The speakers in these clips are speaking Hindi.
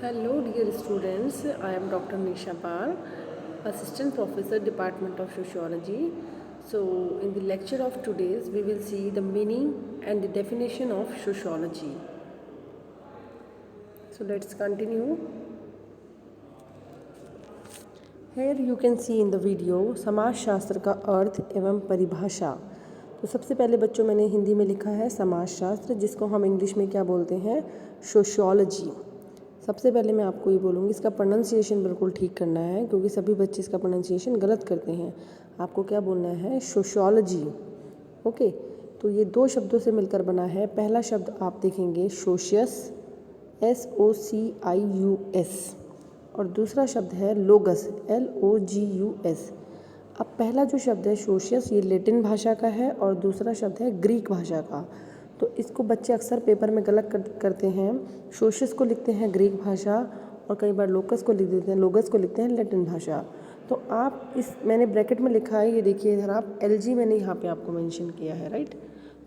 Hello dear students, I am Dr. Nisha Pal, Assistant Professor, Department of Sociology. So in the lecture of today's we will see the meaning and the definition of sociology. So let's continue. Here you can see in the video समाज शास्त्र का अर्थ एवं परिभाषा। तो सबसे पहले बच्चों मैंने हिंदी में लिखा है समाज शास्त्र, जिसको हम इंग्लिश में क्या बोलते हैं, सोशियोलॉजी। सबसे पहले मैं आपको ये बोलूँगी इसका प्रोनाउंसिएशन बिल्कुल ठीक करना है, क्योंकि सभी बच्चे इसका प्रोनाउंसिएशन गलत करते हैं। आपको क्या बोलना है, सोशियोलॉजी। ओके, तो ये दो शब्दों से मिलकर बना है। पहला शब्द आप देखेंगे सोशियस, SOCIUS, और दूसरा शब्द है लोगस, LOGUS। अब पहला जो शब्द है सोशियस, ये लैटिन भाषा का है और दूसरा शब्द है ग्रीक भाषा का। तो इसको बच्चे अक्सर पेपर में गलत करते हैं। सोशियस को लिखते हैं ग्रीक भाषा और कई बार लोगस को लिख देते हैं, लोगस को लिखते हैं लैटिन भाषा। तो आप मैंने ब्रैकेट में लिखा है, ये देखिए इधर आप LG मैंने यहाँ पे आपको मेंशन किया है, राइट।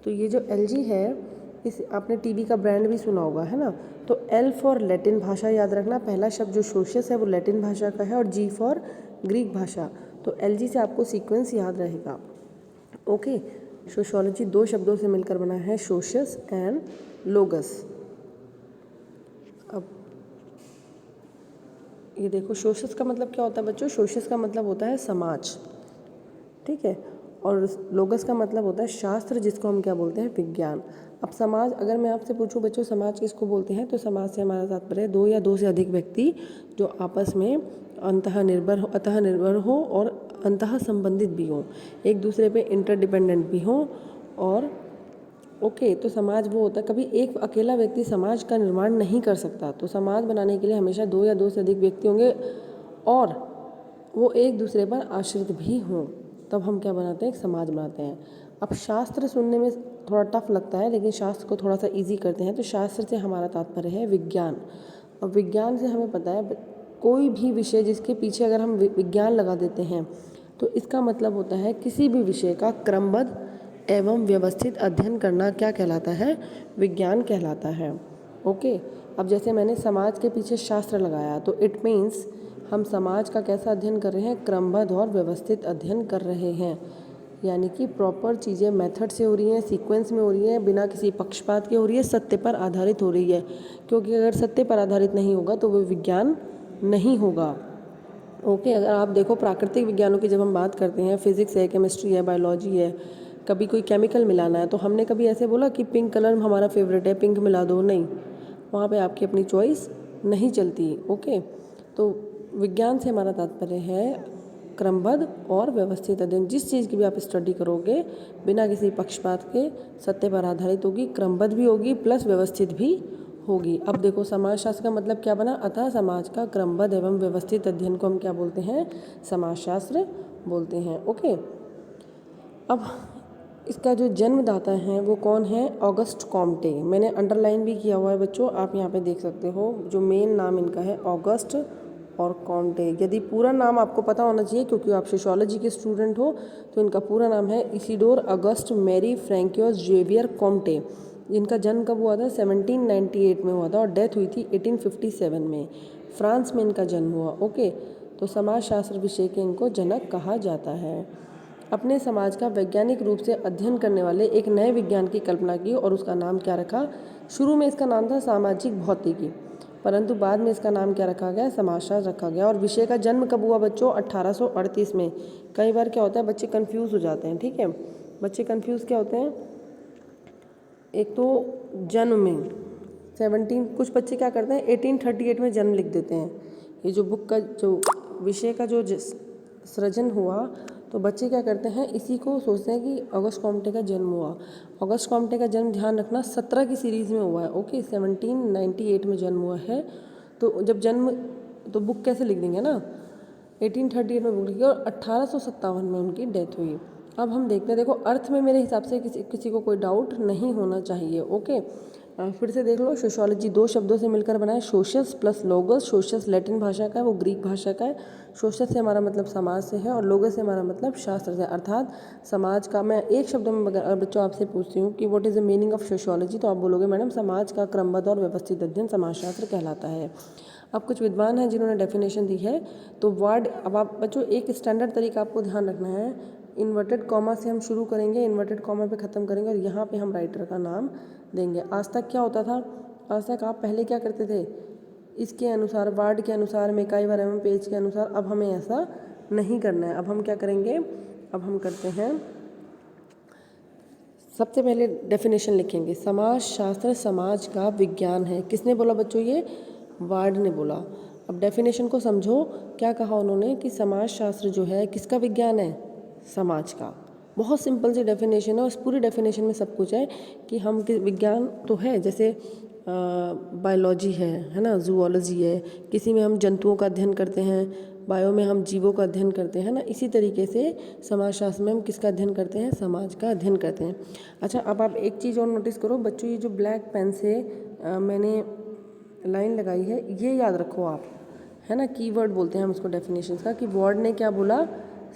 तो ये जो LG है, इस आपने टीवी का ब्रांड भी सुना होगा, है ना। तो L फॉर लैटिन भाषा याद रखना, पहला शब्द जो सोशियस है वो लैटिन भाषा का है, और G फॉर ग्रीक भाषा। तो LG से आपको सीक्वेंस याद रहेगा। ओके, सोशियोलॉजी दो शब्दों से मिलकर बना है, सोशियस एंड लोगस। अब ये देखो, सोशियस का मतलब क्या होता है बच्चों, सोशियस का मतलब होता है समाज, ठीक है, और लोगस का मतलब होता है शास्त्र, जिसको हम क्या बोलते हैं, विज्ञान। अब समाज, अगर मैं आपसे पूछूं बच्चों समाज किसको बोलते हैं, तो समाज से हमारा तात्पर्य है दो या दो से अधिक व्यक्ति जो आपस में अतः निर्भर हो और अंतः संबंधित भी हो, एक दूसरे पे इंटरडिपेंडेंट भी हो। और ओके, तो समाज वो होता है, कभी एक अकेला व्यक्ति समाज का निर्माण नहीं कर सकता। तो समाज बनाने के लिए हमेशा दो या दो से अधिक व्यक्ति होंगे और वो एक दूसरे पर आश्रित भी हों, तब हम क्या बनाते हैं, एक समाज बनाते हैं। अब शास्त्र सुनने में थोड़ा टफ लगता है, लेकिन शास्त्र को थोड़ा सा इजी करते हैं। तो शास्त्र से हमारा तात्पर्य है विज्ञान। और विज्ञान से हमें पता है कोई भी विषय जिसके पीछे अगर हम विज्ञान लगा देते हैं, तो इसका मतलब होता है किसी भी विषय का क्रमबद्ध एवं व्यवस्थित अध्ययन करना क्या कहलाता है, विज्ञान कहलाता है। ओके, अब जैसे मैंने समाज के पीछे शास्त्र लगाया, तो इट मीन्स हम समाज का कैसा अध्ययन कर रहे हैं, क्रमबद्ध और व्यवस्थित अध्ययन कर रहे हैं। यानी कि प्रॉपर चीज़ें मेथड से हो रही हैं, सीक्वेंस में हो रही हैं, बिना किसी पक्षपात के हो रही है, सत्य पर आधारित हो रही है। क्योंकि अगर सत्य पर आधारित नहीं होगा तो वो विज्ञान नहीं होगा। ओके, अगर आप देखो प्राकृतिक विज्ञानों की जब हम बात करते हैं, फिजिक्स है, केमिस्ट्री है, बायोलॉजी है, कभी कोई केमिकल मिलाना है, तो हमने कभी ऐसे बोला कि पिंक कलर हमारा फेवरेट है, पिंक मिला दो, नहीं, वहाँ पे आपकी अपनी चॉइस नहीं चलती। ओके, तो विज्ञान से हमारा तात्पर्य है क्रमबद्ध और व्यवस्थित अध्ययन। जिस चीज़ की भी आप स्टडी करोगे बिना किसी पक्षपात के सत्य पर आधारित होगी, क्रमबद्ध भी होगी, प्लस व्यवस्थित भी होगी। अब देखो समाजशास्त्र का मतलब क्या बना, अतः समाज का क्रमबद्ध एवं व्यवस्थित अध्ययन को हम क्या बोलते हैं, समाजशास्त्र बोलते हैं। ओके, अब इसका जो जन्मदाता है वो कौन है, ऑगस्ट कॉम्टे। मैंने अंडरलाइन भी किया हुआ है बच्चों, आप यहाँ पे देख सकते हो। जो मेन नाम इनका है ऑगस्ट और कॉम्टे। यदि पूरा नाम आपको पता होना चाहिए, क्योंकि आप सोशियोलॉजी के स्टूडेंट हो, तो इनका पूरा नाम है Isidore Auguste Marie Francois Xavier Comte. इनका जन्म कब हुआ था, 1798 में हुआ था, और डेथ हुई थी 1857 में। फ्रांस में इनका जन्म हुआ। ओके, तो समाजशास्त्र विषय के इनको जनक कहा जाता है। अपने समाज का वैज्ञानिक रूप से अध्ययन करने वाले एक नए विज्ञान की कल्पना की और उसका नाम क्या रखा, शुरू में इसका नाम था सामाजिक भौतिकी, परंतु बाद में इसका नाम क्या रखा गया, समाजशास्त्र रखा गया। और विषय का जन्म कब हुआ बच्चों, 1838 में। कई बार क्या होता है बच्चे कंफ्यूज हो जाते हैं, ठीक है, बच्चे कंफ्यूज क्या होते हैं, एक तो जन्म में 17, कुछ बच्चे क्या करते हैं 1838 में जन्म लिख देते हैं। ये जो बुक का जो विषय का जो सृजन हुआ, तो बच्चे क्या करते हैं, इसी को सोचते हैं कि ऑगस्ट कॉम्टे का जन्म हुआ। ऑगस्ट कॉम्टे का जन्म ध्यान रखना 17 की सीरीज़ में हुआ है। ओके, 1798 में जन्म हुआ है। तो जब जन्म, तो बुक कैसे लिख देंगे ना, 1838 में बुक लिखी और 1857 में उनकी डेथ हुई। अब हम देखते हैं, देखो अर्थ में मेरे हिसाब से किसी को कोई डाउट नहीं होना चाहिए। ओके, फिर से देख लो, सोशियोलॉजी दो शब्दों से मिलकर बना है, सोशियस प्लस लोगस। सोशियस लैटिन भाषा का है, वो ग्रीक भाषा का है। सोशियस से हमारा मतलब समाज से है और लोगस से हमारा मतलब शास्त्र से, अर्थात समाज का। मैं एक शब्द में अगर बच्चों आपसे पूछती हूँ कि what is the meaning of sociology, तो आप बोलोगे मैडम समाज का क्रमबद्ध और व्यवस्थित अध्ययन समाजशास्त्र कहलाता है। अब कुछ विद्वान हैं जिन्होंने डेफिनेशन दी है। तो वर्ड, अब आप बच्चों एक स्टैंडर्ड तरीका आपको ध्यान रखना है, इन्वर्टेड कॉमा से हम शुरू करेंगे, इन्वर्टेड कॉमा पे ख़त्म करेंगे और यहाँ पे हम राइटर का नाम देंगे। आज तक क्या होता था, आज तक आप पहले क्या करते थे, इसके अनुसार, वर्ड के अनुसार, मेकाइवर एवं पेज के अनुसार। अब हमें ऐसा नहीं करना है। अब हम क्या करेंगे, अब हम करते हैं, सबसे पहले डेफिनेशन लिखेंगे। समाज शास्त्र समाज का विज्ञान है। किसने बोला बच्चों, ये वर्ड ने बोला। अब डेफिनेशन को समझो, क्या कहा उन्होंने कि समाज शास्त्र जो है किसका विज्ञान है, समाज का। बहुत सिंपल सी डेफिनेशन है और उस पूरी डेफिनेशन में सब कुछ है कि हम विज्ञान तो है, जैसे बायोलॉजी है ना, जूलॉजी है, किसी में हम जंतुओं का अध्ययन करते हैं, बायो में हम जीवों का अध्ययन करते हैं ना, इसी तरीके से समाजशास्त्र में हम किसका अध्ययन करते हैं, समाज का अध्ययन करते हैं। अच्छा, अब आप एक चीज़ और नोटिस करो बच्चों, ये जो ब्लैक पेन से मैंने लाइन लगाई है, ये याद रखो आप, है ना, कीवर्ड बोलते हैं हम उसको डेफिनेशन का, कि वर्ड ने क्या बोला,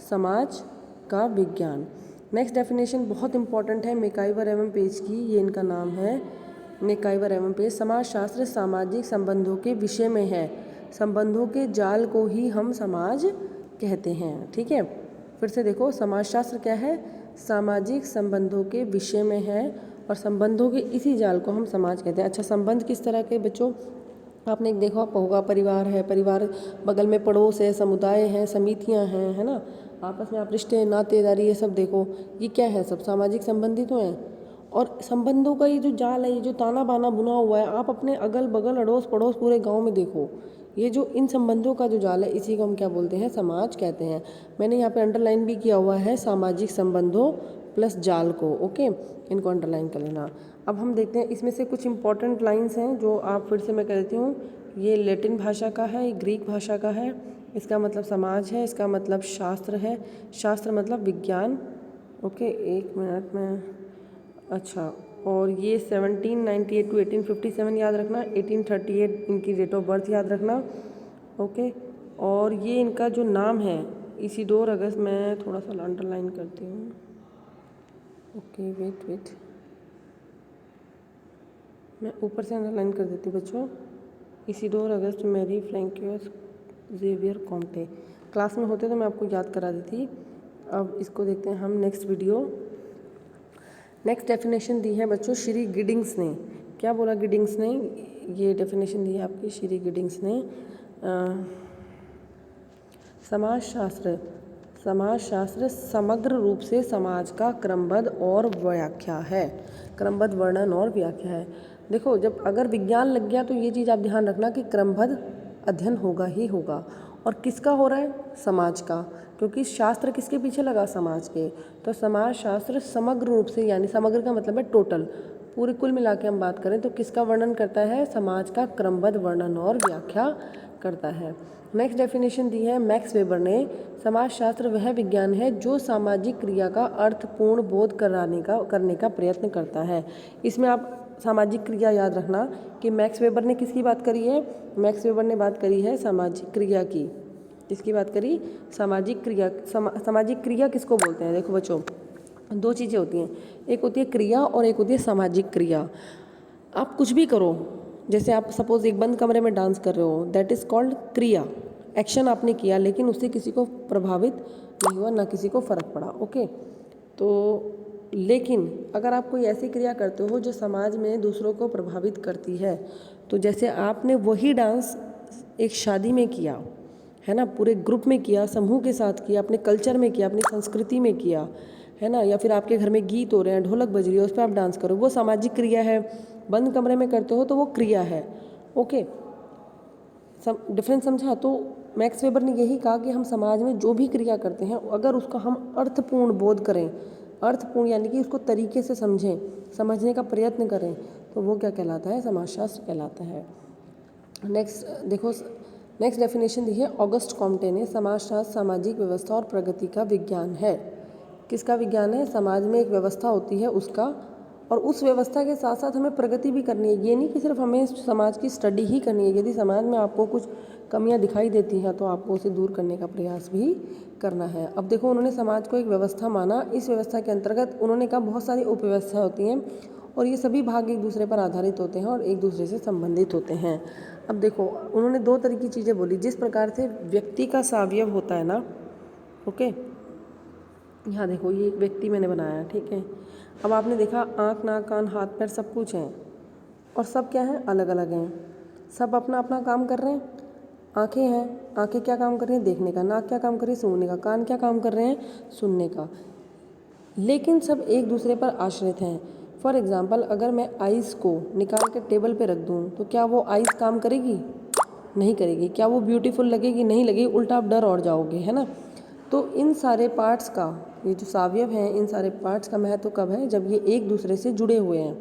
समाज का विज्ञान। नेक्स्ट डेफिनेशन बहुत इंपॉर्टेंट है, मेकाइवर एवं पेज की, ये इनका नाम है, मेकाइवर एवं पेज। समाजशास्त्र सामाजिक संबंधों के विषय में है, संबंधों के जाल को ही हम समाज कहते हैं। ठीक है, फिर से देखो, समाजशास्त्र क्या है, सामाजिक संबंधों के विषय में है और संबंधों के इसी जाल को हम समाज कहते हैं। अच्छा, संबंध किस तरह के बच्चों, आपने एक देखा होगा, परिवार है, परिवार बगल में पड़ोस है, समुदाय है, समितियां हैं, है ना, आपस में आप रिश्ते नातेदारी ये सब देखो, ये क्या है, सब सामाजिक संबंधी तो हैं। और संबंधों का ये जो जाल है, ये जो ताना बाना बुना हुआ है, आप अपने अगल बगल अड़ोस पड़ोस पूरे गांव में देखो, ये जो इन संबंधों का जो जाल है, इसी को हम क्या बोलते हैं, समाज कहते हैं। मैंने यहाँ पे अंडरलाइन भी किया हुआ है, सामाजिक संबंधों प्लस जाल को, ओके, इनको अंडरलाइन कर लेना। अब हम देखते हैं, इसमें से कुछ इंपॉर्टेंट लाइन्स हैं जो आप, फिर से मैं कह देती हूँ, ये लैटिन भाषा का है, ये ग्रीक भाषा का है। इसका मतलब समाज है, इसका मतलब शास्त्र है, शास्त्र मतलब विज्ञान, ओके, एक मिनट में, अच्छा, और ये 1798 टू 1857 याद रखना, 1838 इनकी डेट ऑफ बर्थ याद रखना, ओके। और ये इनका जो नाम है, इसिडोर अगस्त, मैं थोड़ा सा अंडरलाइन करती हूँ, ओके, वेट, मैं ऊपर से अंडरलाइन कर देती हूँ बच्चों, इसिडोर अगस्त मैरी फ्रैंकियस जेवियर कॉम्टे। क्लास में होते तो मैं आपको याद करा देती। अब इसको देखते हैं हम नेक्स्ट वीडियो। नेक्स्ट डेफिनेशन दी है बच्चों श्री गिडिंग्स ने। क्या बोला गिडिंग्स ने, ये डेफिनेशन दी है आपकी श्री गिडिंग्स ने। समाजशास्त्र समग्र रूप से समाज का क्रमबद्ध और व्याख्या है, क्रमबद्ध वर्णन और व्याख्या है। देखो, जब अगर विज्ञान लग गया तो ये चीज़ आप ध्यान रखना कि क्रमबद्ध अध्ययन होगा ही होगा। और किसका हो रहा है, समाज का, क्योंकि शास्त्र किसके पीछे लगा, समाज के। तो समाजशास्त्र समग्र रूप से, यानी समग्र का मतलब है टोटल, पूरे कुल मिला के हम बात करें तो किसका वर्णन करता है, समाज का क्रमबद्ध वर्णन और व्याख्या करता है। नेक्स्ट डेफिनेशन दी है मैक्स वेबर ने, समाजशास्त्र वह विज्ञान है जो सामाजिक क्रिया का अर्थपूर्ण बोध करने का प्रयत्न करता है। इसमें आप सामाजिक क्रिया याद रखना कि मैक्स वेबर ने किसकी बात करी है, मैक्स वेबर ने बात करी है सामाजिक क्रिया की। किसकी बात करी, सामाजिक क्रिया। सामाजिक क्रिया किसको बोलते हैं, देखो बच्चों, दो चीज़ें होती हैं, एक होती है क्रिया और एक होती है सामाजिक क्रिया। आप कुछ भी करो, जैसे आप सपोज एक बंद कमरे में डांस कर रहे हो, दैट इज़ कॉल्ड क्रिया, एक्शन आपने किया लेकिन उससे किसी को प्रभावित नहीं हुआ, ना किसी को फ़र्क पड़ा, ओके। तो लेकिन अगर आप कोई ऐसी क्रिया करते हो जो समाज में दूसरों को प्रभावित करती है, तो जैसे आपने वही डांस एक शादी में किया, है ना, पूरे ग्रुप में किया, समूह के साथ किया, अपने कल्चर में किया, अपनी संस्कृति में किया, है ना, या फिर आपके घर में गीत हो रहे हैं, ढोलक बज रही है, उस पर आप डांस करो, वो सामाजिक क्रिया है। बंद कमरे में करते हो तो वो क्रिया है, ओके। डिफरेंस समझा। तो मैक्स वेबर ने यही कहा कि हम समाज में जो भी क्रिया करते हैं, अगर उसका हम अर्थपूर्ण बोध करें, अर्थपूर्ण यानी कि उसको तरीके से समझें, समझने का प्रयत्न करें, तो वो क्या कहलाता है, समाजशास्त्र कहलाता है। नेक्स्ट देखो, नेक्स्ट डेफिनेशन दी है ऑगस्ट कॉम्टे ने, समाजशास्त्र सामाजिक व्यवस्था और प्रगति का विज्ञान है। किसका विज्ञान है, समाज में एक व्यवस्था होती है उसका, और उस व्यवस्था के साथ साथ हमें प्रगति भी करनी है। ये नहीं कि सिर्फ हमें समाज की स्टडी ही करनी है, यदि समाज में आपको कुछ कमियां दिखाई देती हैं तो आपको उसे दूर करने का प्रयास भी करना है। अब देखो, उन्होंने समाज को एक व्यवस्था माना, इस व्यवस्था के अंतर्गत उन्होंने कहा बहुत सारी उपव्यवस्था होती हैं, और ये सभी भाग एक दूसरे पर आधारित होते हैं और एक दूसरे से संबंधित होते हैं। अब देखो उन्होंने दो तरह की चीज़ें बोली, जिस प्रकार से व्यक्ति का सावयव होता है ना, ओके, यहाँ देखो ये एक व्यक्ति मैंने बनाया, ठीक है। अब आपने देखा आँख, नाक, कान, हाथ, पैर सब कुछ हैं और सब क्या हैं, अलग अलग हैं, सब अपना अपना काम कर रहे हैं। आँखें हैं, आँखें क्या काम कर रही हैं, देखने का। नाक क्या काम कर रही है, सूंघने का। कान क्या काम कर रहे हैं, सुनने का। लेकिन सब एक दूसरे पर आश्रित हैं। फॉर एग्ज़ाम्पल अगर मैं आइज़ को निकाल के टेबल पे रख दूँ तो क्या वो आइज़ काम करेगी, नहीं करेगी। क्या वो ब्यूटीफुल लगेगी, नहीं लगेगी, उल्टा आप डर और जाओगे, है ना। तो इन सारे पार्ट्स का, ये जो सावयव हैं, इन सारे पार्ट्स का महत्व कब है, जब ये एक दूसरे से जुड़े हुए हैं,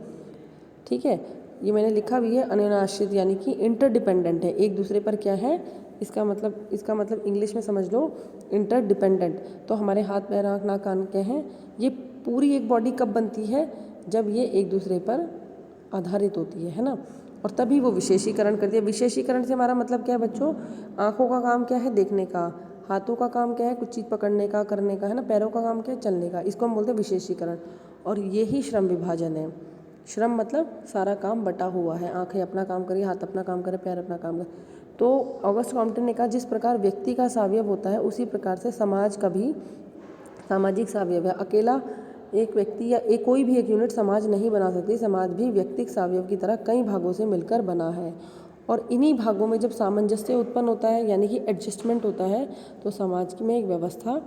ठीक है। ये मैंने लिखा भी है अन्योन्याश्रित, यानी कि इंटरडिपेंडेंट है, एक दूसरे पर क्या है, इसका मतलब इंग्लिश में समझ लो इंटरडिपेंडेंट। तो हमारे हाथ, पैर, आँख, नाक, कान क्या हैं, ये पूरी एक बॉडी कब बनती है, जब ये एक दूसरे पर आधारित होती है ना। और तभी वो विशेषीकरण करती है। विशेषीकरण से हमारा मतलब क्या है बच्चों, आँखों का काम क्या है, देखने का। हाथों का काम क्या है, कुछ चीज़ पकड़ने का, करने का, है ना। पैरों का काम क्या है, चलने का। इसको हम बोलते हैं विशेषीकरण। और यही श्रम विभाजन है। श्रम मतलब सारा काम बटा हुआ है, आँखें अपना काम करिए, हाथ अपना काम करे, पैर अपना काम करे। तो ऑगस्ट कॉम्पटन ने कहा जिस प्रकार व्यक्ति का सावयव होता है उसी प्रकार से समाज का भी सामाजिक सावयव है। अकेला एक व्यक्ति या कोई भी एक यूनिट समाज नहीं बना सकती। समाज भी व्यक्तिक सावयव की तरह कई भागों से मिलकर बना है और इन्हीं भागों में जब सामंजस्य उत्पन्न होता है, यानी कि एडजस्टमेंट होता है, तो समाज में एक व्यवस्था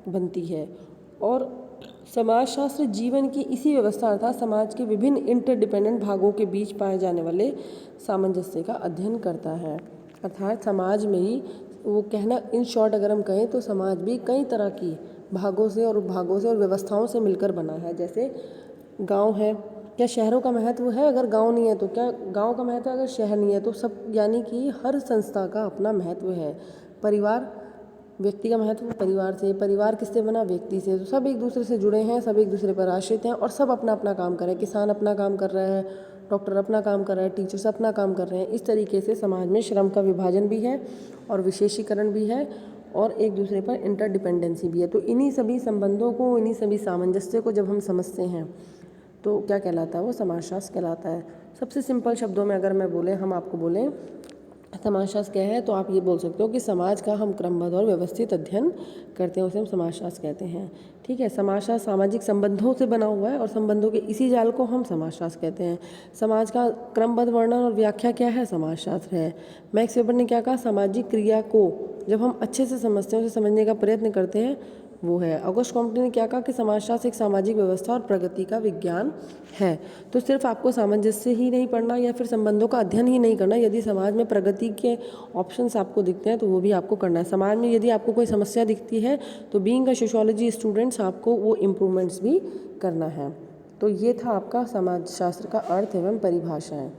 बनती है। और समाजशास्त्र जीवन की इसी व्यवस्था अर्थात समाज के विभिन्न इंटरडिपेंडेंट भागों के बीच पाए जाने वाले सामंजस्य का अध्ययन करता है। अर्थात समाज में ही वो कहना, इन शॉर्ट अगर हम कहें तो समाज भी कई तरह की भागों से और व्यवस्थाओं से मिलकर बना है। जैसे गांव है, क्या शहरों का महत्व है अगर गांव नहीं है, तो क्या गांव का महत्व है अगर शहर नहीं है, तो सब, यानी कि हर संस्था का अपना महत्व है। परिवार, व्यक्ति का महत्व परिवार से, परिवार किससे बना, व्यक्ति से। तो सब एक दूसरे से जुड़े हैं, सब एक दूसरे पर आश्रित हैं और सब अपना अपना काम कर रहे हैं। किसान अपना काम कर रहा है, डॉक्टर अपना काम कर रहा है, टीचर्स अपना काम कर रहे हैं। इस तरीके से समाज में श्रम का विभाजन भी है और विशेषीकरण भी है और एक दूसरे पर इंटरडिपेंडेंसी भी है। तो इन्हीं सभी संबंधों को, इन्हीं सभी सामंजस्य को जब हम समझते हैं तो क्या कहलाता है, वो समाजशास्त्र कहलाता है। सबसे सिंपल शब्दों में अगर मैं बोले, हम आपको बोलें समाजशास्त्र क्या है, तो आप ये बोल सकते हो कि समाज का हम क्रमबद्ध और व्यवस्थित अध्ययन करते हैं, उसे हम समाजशास्त्र कहते हैं। ठीक है, समाजशास्त्र सामाजिक संबंधों से बना हुआ है और संबंधों के इसी जाल को हम समाजशास्त्र कहते हैं। समाज का क्रमबद्ध वर्णन और व्याख्या क्या है, समाजशास्त्र है। मैक्स वेबर ने क्या कहा, सामाजिक क्रिया को जब हम अच्छे से समझते हैं, उसे समझने का प्रयत्न करते हैं, वो है। ऑगस्ट कॉम्पटन ने क्या कहा कि समाजशास्त्र एक सामाजिक व्यवस्था और प्रगति का विज्ञान है। तो सिर्फ आपको सामंजस्य ही नहीं पढ़ना या फिर संबंधों का अध्ययन ही नहीं करना, यदि समाज में प्रगति के ऑप्शंस आपको दिखते हैं तो वो भी आपको करना है। समाज में यदि आपको कोई समस्या दिखती है तो बीइंग अ सोशियोलॉजी स्टूडेंट्स आपको वो इम्प्रूवमेंट्स भी करना है। तो ये था आपका समाजशास्त्र का अर्थ एवं परिभाषाएँ।